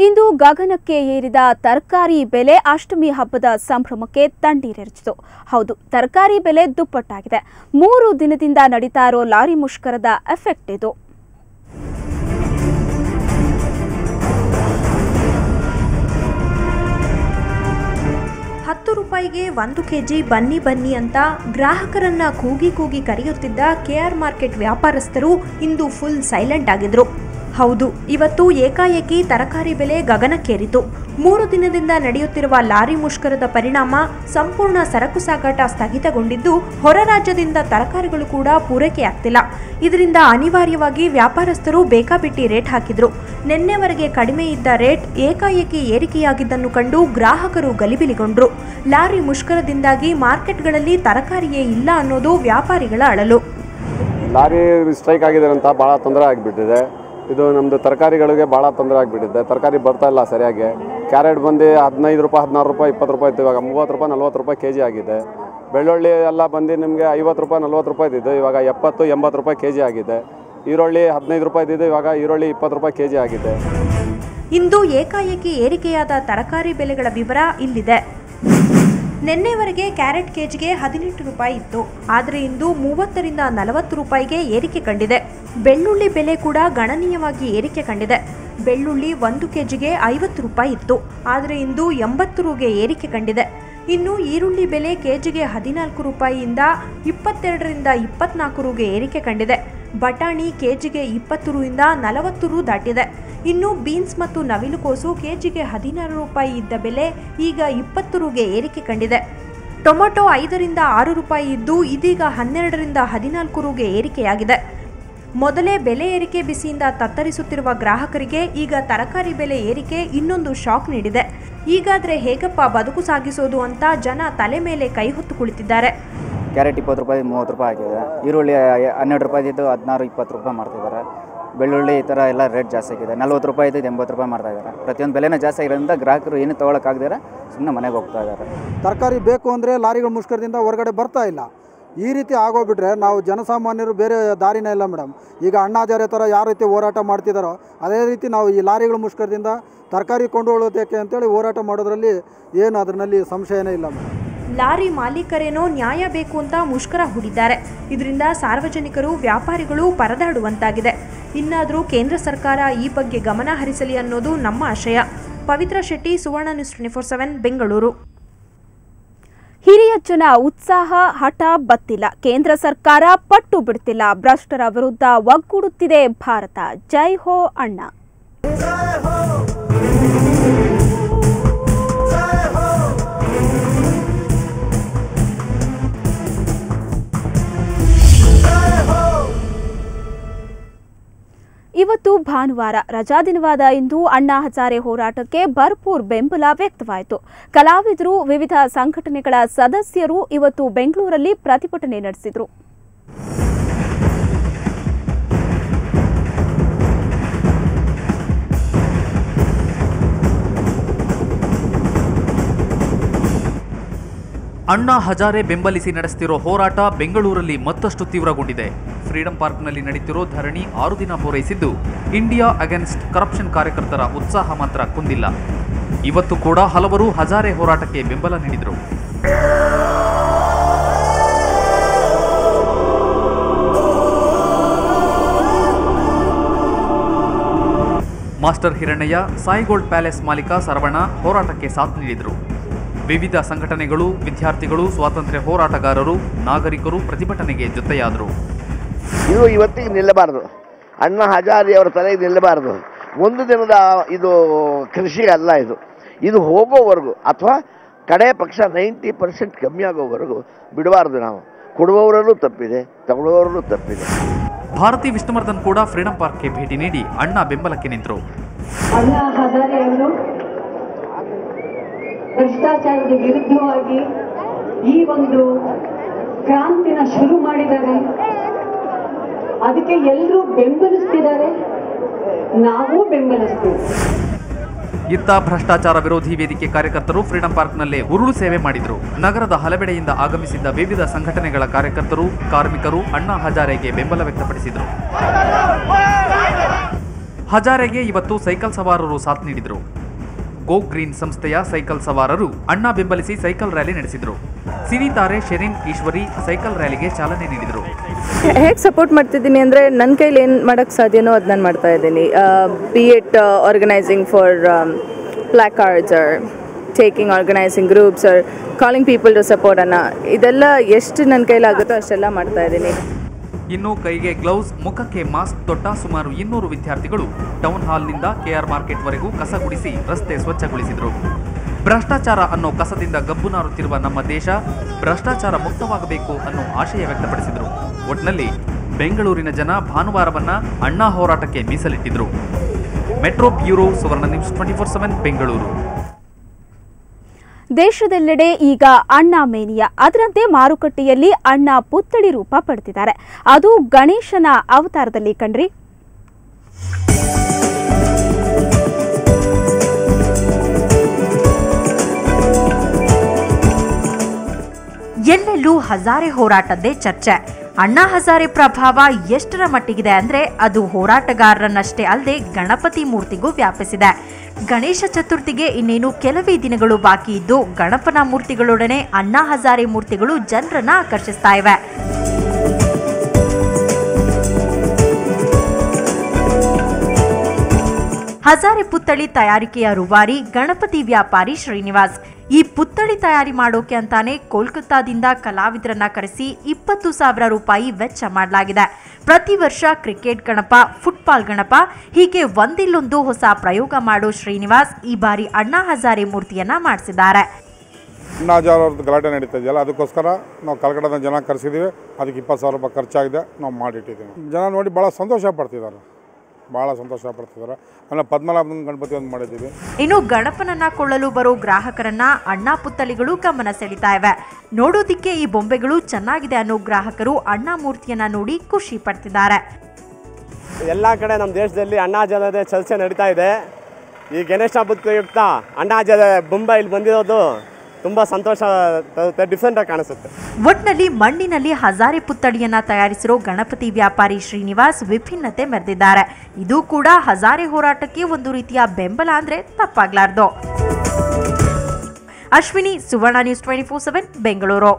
ಇಂದು ಗಗನಕ್ಕೆ ಏರಿದ ತರಕಾರಿ ಬೆಲೆ ಅಷ್ಟಮಿ ಹಬ್ಬದ ಸಂಭ್ರಮಕ್ಕೆ ತಣ್ಣೀರೆರಚಿತು. ಹೌದು, ತರಕಾರಿ ಬೆಲೆ ದುಪ್ಪಟ್ಟಾಗಿದೆ. 3 ದಿನದಿಂದ ನಡೀತಾ ಇರೋ ಲಾರಿ ಮುಷ್ಕರದ ಎಫೆಕ್ಟ್ ಇದು. ₹10ಗೆ 1 ಕೆಜಿ ಬನ್ನಿ ಬನ್ನಿ ಅಂತ ಗ್ರಾಹಕರನ್ನ ಕೂಗಿ ಕರೆಯುತ್ತಿದ್ದ ಕೆಆರ್ ಮಾರ್ಕೆಟ್ ವ್ಯಾಪಾರಸ್ಥರು ಇಂದು ಫುಲ್ ಸೈಲೆಂಟ್ ಆಗಿದ್ರು. ಹೌದು, ಇವತ್ತು ಏಕಾಏಕಿ ತರಕಾರಿ ಬೆಲೆ ಗಗನಕ್ಕೇರಿತು. 3 ದಿನದಿಂದ ನಡೆಯುತ್ತಿರುವ ಲಾರಿ ಮುಷ್ಕರದ ಪರಿಣಾಮ ಸಂಪೂರ್ಣ ಸರಕು ಸಾಗಾಟ ಸ್ಥಗಿತಗೊಂಡಿದ್ದು, ಹೊರ ರಾಜ್ಯದಿಂದ ತರಕಾರಿಗಳು ಕೂಡ ಪೂರೈಕೆಯಾಗ್ತಿಲ್ಲ. ಇದರಿಂದ ಅನಿವಾರ್ಯವಾಗಿ ವ್ಯಾಪಾರಸ್ಥರು ಬೇಕಾಬಿಟ್ಟಿ ರೇಟ್ ಹಾಕಿದ್ರು. ನಿನ್ನೆವರೆಗೆ ಕಡಿಮೆ ಇದ್ದ ರೇಟ್ ಏಕಾಏಕಿ ಏರಿಕೆಯಾಗಿದ್ದನ್ನು ಕಂಡು ಗ್ರಾಹಕರು ಗಲಿಬಿಲಿಗೊಂಡ್ರು. ಲಾರಿ ಮುಷ್ಕರದಿಂದಾಗಿ ಮಾರ್ಕೆಟ್ಗಳಲ್ಲಿ ತರಕಾರಿಯೇ ಇಲ್ಲ ಅನ್ನೋದು ವ್ಯಾಪಾರಿಗಳ ಅಳಲು. ಲಾರಿ ಸ್ಟ್ರೈಕ್ ಆಗಿದೆ ಅಂತ ಭಾಳ ತೊಂದರೆ ಆಗಿಬಿಟ್ಟಿದೆ. ಇದು ನಮ್ಮದು ತರಕಾರಿಗಳಿಗೆ ಭಾಳ ತೊಂದರೆ ಆಗಿಬಿಟ್ಟಿದೆ. ತರಕಾರಿ ಬರ್ತಾ ಇಲ್ಲ ಸರಿಯಾಗಿ. ಕ್ಯಾರೆಟ್ ಬಂದು ₹15, ₹16, ₹20 ಇತ್ತು. ಇವಾಗ ₹30, ₹40 ಕೆಜಿ ಆಗಿದೆ. ಬೆಳ್ಳುಳ್ಳಿ ಎಲ್ಲ ಬಂದು ನಿಮಗೆ ₹50, ₹40 ಇದ್ದು ಇವಾಗ ₹70, ₹80 ಕೆಜಿ ಆಗಿದೆ. ಈರುಳ್ಳಿ ₹15 ಇದ್ದು ಇವಾಗ ಈರುಳ್ಳಿ ₹20 ಕೆಜಿ ಆಗಿದೆ. ಇಂದು ಏಕಾಏಕಿ ಏರಿಕೆಯಾದ ತರಕಾರಿ ಬೆಲೆಗಳ ವಿವರ ಇಲ್ಲಿದೆ. ನಿನ್ನೆವರೆಗೆ ಕ್ಯಾರೆಟ್ ಕೆಜಿಗೆ ₹18 ಇತ್ತು, ಆದರೆ ಇಂದು ₹30ರಿಂದ ₹40ಗೆ ಏರಿಕೆ ಕಂಡಿದೆ. ಬೆಳ್ಳುಳ್ಳಿ ಬೆಲೆ ಕೂಡ ಗಣನೀಯವಾಗಿ ಏರಿಕೆ ಕಂಡಿದೆ. ಬೆಳ್ಳುಳ್ಳಿ 1 ಕೆಜಿಗೆ ₹50 ಇತ್ತು, ಆದರೆ ಇಂದು ₹80ಗೆ ಏರಿಕೆ ಕಂಡಿದೆ. ಇನ್ನು ಈರುಳ್ಳಿ ಬೆಲೆ ಕೆಜಿಗೆ ₹14ಯಿಂದ ₹22ರಿಂದ ₹24ಗೆ ಏರಿಕೆ ಕಂಡಿದೆ. ಬಟಾಣಿ ಕೆಜಿಗೆ ₹20ರಿಂದ ₹40 ದಾಟಿದೆ. ಇನ್ನು ಬೀನ್ಸ್ ಮತ್ತು ನವಿಲುಕೋಸು ಕೆಜಿಗೆ ₹16 ಇದ್ದ ಬೆಲೆ ಈಗ ₹20ಗೆ ಏರಿಕೆ ಕಂಡಿದೆ. ಟೊಮೆಟೊ ₹5ರಿಂದ ₹6 ಇದ್ದು ಇದೀಗ ₹12ರಿಂದ ₹14ಗೆ ಏರಿಕೆಯಾಗಿದೆ. ಮೊದಲೇ ಬೆಲೆ ಏರಿಕೆ ಬಿಸಿಯಿಂದ ತತ್ತರಿಸುತ್ತಿರುವ ಗ್ರಾಹಕರಿಗೆ ಈಗ ತರಕಾರಿ ಬೆಲೆ ಏರಿಕೆ ಇನ್ನೊಂದು ಶಾಕ್ ನೀಡಿದೆ. ಈಗಾದರೆ ಹೇಗಪ್ಪ ಬದುಕು ಸಾಗಿಸೋದು ಅಂತ ಜನ ತಲೆ ಮೇಲೆ ಕೈ ಹೊತ್ತು ಕುಳಿತಿದ್ದಾರೆ. ಕ್ಯಾರೆಟ್ ₹20, ₹30 ಆಗಿದೆ. ಈರುಳ್ಳಿ ₹12 ಇದ್ದು ₹16, ₹20 ಮಾಡ್ತಿದ್ದಾರೆ. ಬೆಳ್ಳುಳ್ಳಿ ಈ ಥರ ಎಲ್ಲ ರೇಟ್ ಜಾಸ್ತಿ ಆಗಿದೆ. ₹40 ಇದ್ದು ₹80 ಮಾಡ್ತಾ ಇದ್ದಾರೆ. ಪ್ರತಿಯೊಂದು ಬೆಲೆನೂ ಜಾಸ್ತಿ ಆಗಿರೋದ್ರಿಂದ ಗ್ರಾಹಕರು ಏನು ತೊಗೊಳಕ್ಕಾಗದಿರ ಸುಮ್ಮನೆ ಮನೆಗೆ ಹೋಗ್ತಾ ಇದ್ದಾರೆ. ತರಕಾರಿ ಬೇಕು ಅಂದರೆ ಲಾರಿಗಳ ಮುಷ್ಕರದಿಂದ ಹೊರಗಡೆ ಬರ್ತಾ ಇಲ್ಲ. ಈ ರೀತಿ ಆಗೋಗ್ಬಿಟ್ರೆ ನಾವು ಜನಸಾಮಾನ್ಯರು ಬೇರೆ ದಾರಿನೇ ಇಲ್ಲ ಮೇಡಮ್. ಈಗ ಅಣ್ಣಾಚಾರ್ಯ ಥರ ಯಾವ ರೀತಿ ಹೋರಾಟ ಮಾಡ್ತಿದ್ದಾರೋ ಅದೇ ರೀತಿ ನಾವು ಈ ಲಾರಿಗಳ ಮುಷ್ಕರದಿಂದ ತರಕಾರಿ ಕೊಂಡುಕೊಳ್ಳೋದಕ್ಕೆ ಅಂತೇಳಿ ಹೋರಾಟ ಮಾಡೋದ್ರಲ್ಲಿ ಏನು ಅದರಲ್ಲಿ ಸಂಶಯನೇ ಇಲ್ಲ ಮೇಡಮ್. ಲಾರಿ ಮಾಲೀಕರೇನೋ ನ್ಯಾಯ ಬೇಕು ಅಂತ ಮುಷ್ಕರ ಹೂಡಿದ್ದಾರೆ. ಇದರಿಂದ ಸಾರ್ವಜನಿಕರು ವ್ಯಾಪಾರಿಗಳು ಪರದಾಡುವಂತಾಗಿದೆ. ಇನ್ನಾದರೂ ಕೇಂದ್ರ ಸರ್ಕಾರ ಈ ಬಗ್ಗೆ ಗಮನ ಹರಿಸಲಿ ಅನ್ನೋದು ನಮ್ಮ ಆಶಯ. ಪವಿತ್ರ ಶೆಟ್ಟಿ, ಸುವರ್ಣ ನ್ಯೂಸ್ 24/7, ಬೆಂಗಳೂರು. ಹಿರಿಯ ಜನ ಉತ್ಸಾಹ ಹಠ ಬತ್ತಿಲ್ಲ. ಕೇಂದ್ರ ಸರ್ಕಾರ ಪಟ್ಟು ಬಿಡ್ತಿಲ್ಲ. ಭ್ರಷ್ಟರ ವಿರುದ್ಧ ಒಗ್ಗೂಡುತ್ತಿದೆ ಭಾರತ. ಜೈ ಹೋ ಅಣ್ಣ. ಇವತ್ತು ಭಾನುವಾರ ರಜಾ ದಿನವಾದ ಇಂದು ಅಣ್ಣಾ ಹಜಾರೆ ಹೋರಾಟಕ್ಕೆ ಭರ್ಪೂರ್ ಬೆಂಬಲ ವ್ಯಕ್ತವಾಯಿತು. ಕಲಾವಿದರು, ವಿವಿಧ ಸಂಘಟನೆಗಳ ಸದಸ್ಯರು ಇವತ್ತು ಬೆಂಗಳೂರಲ್ಲಿ ಪ್ರತಿಭಟನೆ ನಡೆಸಿದರು. ಅಣ್ಣಾ ಹಜಾರೆ ಬೆಂಬಲಿಸಿ ನಡೆಸುತ್ತಿರೋ ಹೋರಾಟ ಬೆಂಗಳೂರಲ್ಲಿ ಮತ್ತಷ್ಟು ತೀವ್ರಗೊಂಡಿದೆ. ಫ್ರೀಡಂ ಪಾರ್ಕ್ನಲ್ಲಿ ನಡೆಯುತ್ತಿರೋ ಧರಣಿ 6 ದಿನ ಪೂರೈಸಿದ್ದು, ಇಂಡಿಯಾ ಅಗೇನ್ಸ್ಟ್ ಕರಪ್ಷನ್ ಕಾರ್ಯಕರ್ತರ ಉತ್ಸಾಹ ಮಾತ್ರ ಕುಂದಿಲ್ಲ. ಇವತ್ತು ಕೂಡ ಹಲವರು ಹಜಾರೆ ಹೋರಾಟಕ್ಕೆ ಬೆಂಬಲ ನೀಡಿದರು. Master Hirannaiah, Sai gold palace ಮಾಲೀಕ ಸರವಣ ಹೋರಾಟಕ್ಕೆ ಸಾಥ್ ನೀಡಿದರು. ವಿವಿಧ ಸಂಘಟನೆಗಳು, ವಿದ್ಯಾರ್ಥಿಗಳು, ಸ್ವಾತಂತ್ರ್ಯ ಹೋರಾಟಗಾರರು, ನಾಗರಿಕರು ಪ್ರತಿಭಟನೆಗೆ ಜೊತೆಯಾದರು. ಇದು ಇವತ್ತಿಗೆ ನಿಲ್ಲಬಾರದು. ಅಣ್ಣಾ ಹಜಾರೆ ಅವರ ತಲೆಗೆ ನಿಲ್ಲಬಾರದು. ಒಂದು ದಿನದ ಇದು ಕೃಷಿ ಅಲ್ಲ. ಇದು ಹೋಗೋವರೆಗೂ ಅಥವಾ ಕಡೆ ಪಕ್ಷ 90% ಕಮ್ಮಿ ಆಗೋವರೆಗೂ ಬಿಡಬಾರ್ದು. ನಾವು ಕೊಡುವವರಲ್ಲೂ ತಪ್ಪಿದೆ, ತಗೊಳ್ಳುವವರಲ್ಲೂ ತಪ್ಪಿದೆ. ಭಾರತಿ ವಿಷ್ಣುವರ್ಧನ್ ಕೂಡ ಫ್ರೀಡಂ ಪಾರ್ಕ್ಗೆ ಭೇಟಿ ನೀಡಿ ಅಣ್ಣಾ ಬೆಂಬಲಕ್ಕೆ ನಿಂತರು. ಅಣ್ಣಾ ಹಜಾರೆ ಅವರು ಭ್ರಷ್ಟಾಚಾರದ ವಿರುದ್ಧವಾಗಿ ಈ ಒಂದು ಕ್ರಾಂತಿನ ಶುರು ಮಾಡಿದ್ದಾರೆ. ಅದಕ್ಕೆ ಎಲ್ಲರೂ ಬೆಂಬಲಿಸ್ತಿದ್ದಾರೆ, ನಾವು ಬೆಂಬಲಿಸ್ತೀವಿ. ಇತ್ತ ಭ್ರಷ್ಟಾಚಾರ ವಿರೋಧಿ ವೇದಿಕೆ ಕಾರ್ಯಕರ್ತರು ಫ್ರೀಡಂ ಪಾರ್ಕ್ನಲ್ಲೇ ಉರುಳು ಸೇವೆ ಮಾಡಿದರು. ನಗರದ ಹಲವೆಡೆಯಿಂದ ಆಗಮಿಸಿದ್ದ ವಿವಿಧ ಸಂಘಟನೆಗಳ ಕಾರ್ಯಕರ್ತರು, ಕಾರ್ಮಿಕರು ಅಣ್ಣಾ ಹಜಾರೆಗೆ ಬೆಂಬಲ ವ್ಯಕ್ತಪಡಿಸಿದರು. ಹಜಾರೆಗೆ ಇವತ್ತು ಸೈಕಲ್ ಸವಾರರು ಸಾಥ್ ನೀಡಿದರು. ಗೋ ಗ್ರೀನ್ ಸಂಸ್ಥೆಯ ಸೈಕಲ್ ಸವಾರರು ಅಣ್ಣಾ ಬೆಂಬಲಿಸಿ ಸೈಕಲ್ ರ್ಯಾಲಿ ನಡೆಸಿದರು. ಸಿನಿ ತಾರೆ ಶೆರಿನ್ ಈಶ್ವರಿ ಸೈಕಲ್ ರ್ಯಾಲಿಗೆ ಚಾಲನೆ ನೀಡಿದರು. ಹೇಗೆ ಸಪೋರ್ಟ್ ಮಾಡ್ತಿದ್ದೀನಿ ಅಂದರೆ ನನ್ನ ಕೈಲಿ ಏನು ಮಾಡೋಕ್ಕೆ ಸಾಧ್ಯನೋ ಅದು ನಾನು ಮಾಡ್ತಾ ಇದ್ದೀನಿ. Be it organising for placards or taking organising groups or calling people to support ಅನ್ನ, ಇದೆಲ್ಲ ಎಷ್ಟು ನನ್ನ ಕೈಲಾಗುತ್ತೋ ಅಷ್ಟೆಲ್ಲ ಮಾಡ್ತಾ ಇದ್ದೀನಿ. ಇನ್ನು ಕೈಗೆ ಗ್ಲೌಸ್, ಮುಖಕ್ಕೆ ಮಾಸ್ಕ್ ತೊಟ್ಟ ಸುಮಾರು 200 ವಿದ್ಯಾರ್ಥಿಗಳು ಟೌನ್ ಹಾಲ್ನಿಂದ ಕೆಆರ್ ಮಾರ್ಕೆಟ್ವರೆಗೂ ಕಸ ಗುಡಿಸಿ ರಸ್ತೆ ಸ್ವಚ್ಛಗೊಳಿಸಿದರು. ಭ್ರಷ್ಟಾಚಾರ ಅನ್ನೋ ಕಸದಿಂದ ಗಬ್ಬು ನಾರುತ್ತಿರುವ ನಮ್ಮ ದೇಶ ಭ್ರಷ್ಟಾಚಾರ ಮುಕ್ತವಾಗಬೇಕು ಅನ್ನೋ ಆಶಯ ವ್ಯಕ್ತಪಡಿಸಿದರು. ಒಟ್ನಲ್ಲಿ ಬೆಂಗಳೂರಿನ ಜನ ಭಾನುವಾರವನ್ನ ಅಣ್ಣಾ ಹೋರಾಟಕ್ಕೆ ಮೀಸಲಿಟ್ಟಿದ್ರು. ಮೆಟ್ರೋ ಬ್ಯೂರೋ, ಸುವರ್ಣ ನ್ಯೂಸ್ 24/7 ಬೆಂಗಳೂರು. ದೇಶದೆಲ್ಲೆಡೆ ಈಗ ಅಣ್ಣಾ ಮೇನಿಯಾ. ಅದರಂತೆ ಮಾರುಕಟ್ಟೆಯಲ್ಲಿ ಅಣ್ಣಾ ಪುತ್ಥಳಿ ರೂಪ ಪಡೆದಿದ್ದಾರೆ. ಅದು ಗಣೇಶನ ಅವತಾರದಲ್ಲಿ ಕಣ್ರಿ. ಎಲ್ಲೆಲ್ಲೂ ಹಜಾರೆ ಹೋರಾಟದ್ದೇ ಚರ್ಚೆ. ಅಣ್ಣಾ ಹಜಾರೆ ಪ್ರಭಾವ ಎಷ್ಟರ ಮಟ್ಟಿಗಿದೆ ಅಂದ್ರೆ ಅದು ಹೋರಾಟಗಾರರನ್ನಷ್ಟೇ ಅಲ್ಲದೆ ಗಣಪತಿ ಮೂರ್ತಿಗೂ ವ್ಯಾಪಿಸಿದೆ. ಗಣೇಶ ಚತುರ್ಥಿಗೆ ಇನ್ನೇನು ಕೆಲವೇ ದಿನಗಳು ಬಾಕಿ ಇದ್ದು ಗಣಪನ ಮೂರ್ತಿಗಳೊಡನೆ ಅಣ್ಣಾ ಹಜಾರೆ ಮೂರ್ತಿಗಳು ಜನರನ್ನ ಆಕರ್ಷಿಸ್ತಾ ಇವೆ. ಹಜಾರೆ ಪುತ್ಥಳಿ ತಯಾರಿಕೆಯ ರೂವಾರಿ ಗಣಪತಿ ವ್ಯಾಪಾರಿ ಶ್ರೀನಿವಾಸ್. ಈ ಪುತ್ಥಳಿ ತಯಾರಿ ಮಾಡೋಕೆ ಅಂತಾನೆ ಕೋಲ್ಕತ್ತಾದಿಂದ ಕಲಾವಿದರನ್ನ ಕರೆಸಿ 20,000 ರೂಪಾಯಿ ವೆಚ್ಚ ಮಾಡಲಾಗಿದೆ. ಪ್ರತಿ ವರ್ಷ ಕ್ರಿಕೆಟ್ ಗಣಪ, ಫುಟ್ಬಾಲ್ ಗಣಪ ಹೀಗೆ ಒಂದಿಲ್ಲೊಂದು ಹೊಸ ಪ್ರಯೋಗ ಮಾಡೋ ಶ್ರೀನಿವಾಸ್ ಈ ಬಾರಿ ಅಣ್ಣಾ ಹಜಾರೆ ಮೂರ್ತಿಯನ್ನ ಮಾಡಿಸಿದ್ದಾರೆ. ಅಣ್ಣಾ ಹಜಾರೆ ಅವ್ರದ್ದು ಗಲಾಟೆ ನಡೀತಾ ಇದೆಯಲ್ಲ, ಅದಕ್ಕೋಸ್ಕರ ನಾವು ಕಲ್ಕತ್ತಾದ ಜನ ಕರೆಸಿದ್ದೀವಿ. ಅದಕ್ಕೆ 20,000 ರೂಪಾಯಿ ಖರ್ಚಾಗಿದೆ, ನಾವು ಮಾಡಿಟ್ಟಿದ್ದೀವಿ. ಜನ ನೋಡಿ ಭಾಳ ಸಂತೋಷ ಪಡ್ತಿದ್ದಾರೆ. ಆಮೇಲೆ ಪದ್ಮನಾಭನ ಗಣಪತಿ ಒಂದು ಮಾಡಿದ್ದೀವಿ. ಇನ್ನು ಗಣಪನನ್ನ ಕೊಳ್ಳಲು ಬರೋ ಗ್ರಾಹಕರನ್ನ ಅಣ್ಣಾ ಪುತ್ಥಳಿಗಳು ಗಮನ ಸೆಳೀತಾ ಇವೆ. ನೋಡೋದಿಕ್ಕೆ ಈ ಬೊಂಬೆಗಳು ಚೆನ್ನಾಗಿದೆ ಅನ್ನೋ ಗ್ರಾಹಕರು ಅಣ್ಣಾ ಮೂರ್ತಿಯನ್ನ ನೋಡಿ ಖುಷಿ ಪಡ್ತಿದ್ದಾರೆ. ಎಲ್ಲ ಕಡೆ ನಮ್ಮ ದೇಶದಲ್ಲಿ ಅಣ್ಣಾ ಹಜಾರೆ ಚರ್ಚೆ ನಡೀತಾ ಇದೆ. ಈ ಗಣೇಶ ಹಬ್ಬದ ಯುಕ್ತ ಅಣ್ಣಾ ಹಜಾರೆ ಬೊಂಬೆ ಇಲ್ಲಿ ಬಂದಿರೋದು ತುಂಬಾ ಸಂತೋಷ, ಡಿಫರೆಂಟ್ ಆಗಿ ಕಾಣಿಸುತ್ತೆ. ಒಟ್ನಲ್ಲಿ ಮಣ್ಣಿನಲ್ಲಿ ಹಜಾರೆ ಪುತ್ಥಳಿಯನ್ನ ತಯಾರಿಸಿರೋ ಗಣಪತಿ ವ್ಯಾಪಾರಿ ಶ್ರೀನಿವಾಸ್ ವಿಭಿನ್ನತೆ ಮೆರೆದಿದ್ದಾರೆ. ಇದು ಕೂಡ ಹಜಾರೆ ಹೋರಾಟಕ್ಕೆ ಒಂದು ರೀತಿಯ ಬೆಂಬಲ ಅಂದ್ರೆ ತಪ್ಪಾಗ್ಲಾರ್ದು. ಅಶ್ವಿನಿ, ಸುವರ್ಣ ನ್ಯೂಸ್ 24/7 ಬೆಂಗಳೂರು.